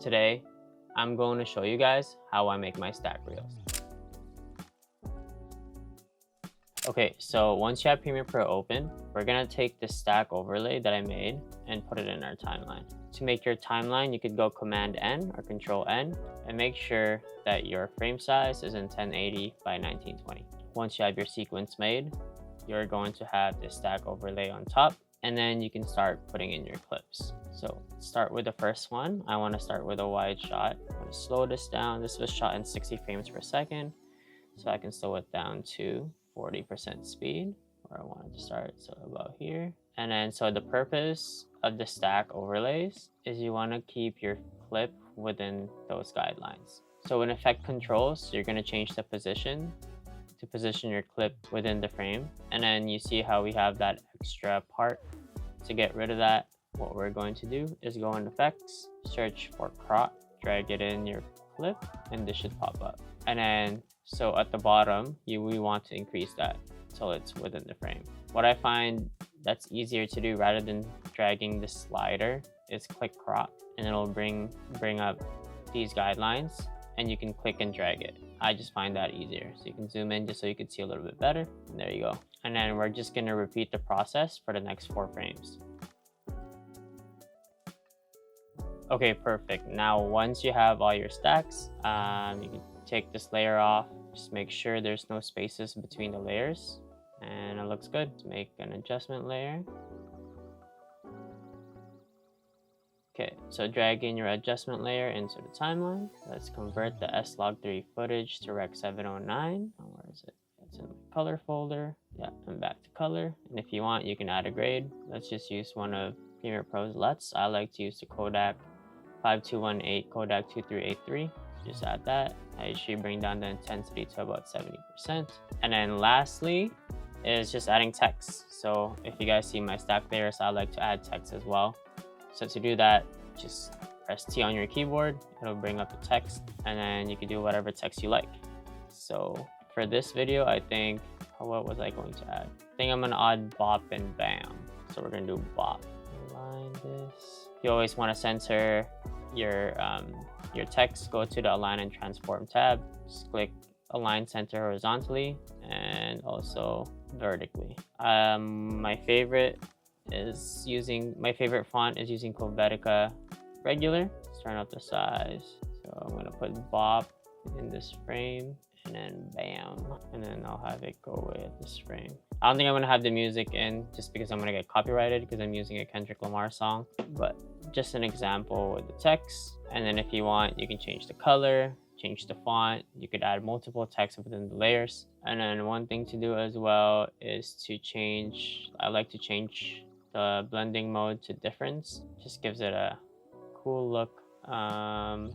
Today, I'm going to show you guys how I make my stack reels. Okay, so once you have Premiere Pro open, we're gonna take the stack overlay that I made and put it in our timeline. To make your timeline, you could go Command N or Control N and make sure that your frame size is in 1080 by 1920. Once you have your sequence made, you're going to have the stack overlay on top, and then you can start putting in your clips. So start with the first one. I want to start with a wide shot. I'm going to slow this down. This was shot in 60 frames per second, so I can slow it down to 40% speed, where I wanted to start, so about here. And then, so the purpose of the stack overlays is you want to keep your clip within those guidelines. So in effect controls, you're going to change the position to position your clip within the frame. And then you see how we have that extra part. To get rid of that, what we're going to do is go in effects, search for crop, drag it in your clip, and this should pop up. And then, so at the bottom, we want to increase that till it's within the frame. What I find that's easier to do rather than dragging the slider is click crop, and it'll bring up these guidelines, and you can click and drag it. I just find that easier. So you can zoom in just so you can see a little bit better, and there you go. And then we're just gonna repeat the process for the next 4 frames. Okay, perfect. Now, once you have all your stacks, you can take this layer off. Just make sure there's no spaces between the layers, and it looks good. Make an adjustment layer. Okay, so drag in your adjustment layer into the timeline. Let's convert the S-Log3 footage to Rec 709. Oh, where is it? It's in the color folder. Yeah, and back to color. And if you want, you can add a grade. Let's just use one of Premiere Pro's LUTs. I like to use the Kodak 5218 Kodak 2383. Just add that. I usually bring down the intensity to about 70%. And then lastly is just adding text. So if you guys see my stack layers, I like to add text as well. So to do that, just press T on your keyboard. It'll bring up the text, and then you can do whatever text you like. So for this video, I think, what was I going to add? I think I'm gonna add bop and bam. So we're gonna do bop. Align this. You always want to center your text. Go to the Align and Transform tab. Just click Align Center horizontally and also vertically. My favorite font is using Helvetica regular. Let's turn up the size. So I'm gonna put bop in this frame, and then bam, and then I'll have it go away at this frame. I don't think I'm gonna have the music in just because I'm gonna get copyrighted because I'm using a Kendrick Lamar song, but just an example with the text. And then if you want, you can change the color, change the font. You could add multiple text within the layers. And then one thing to do as well is to change, I like to change the blending mode to difference. Just gives it a cool look. But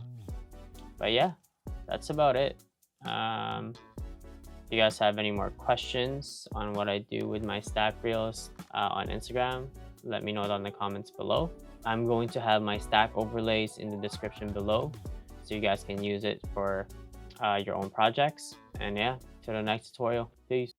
yeah, that's about it. If you guys have any more questions on what I do with my stack reels on Instagram, let me know down in the comments below. I'm going to have my stack overlays in the description below, so you guys can use it for your own projects. And yeah, till the next tutorial. Peace.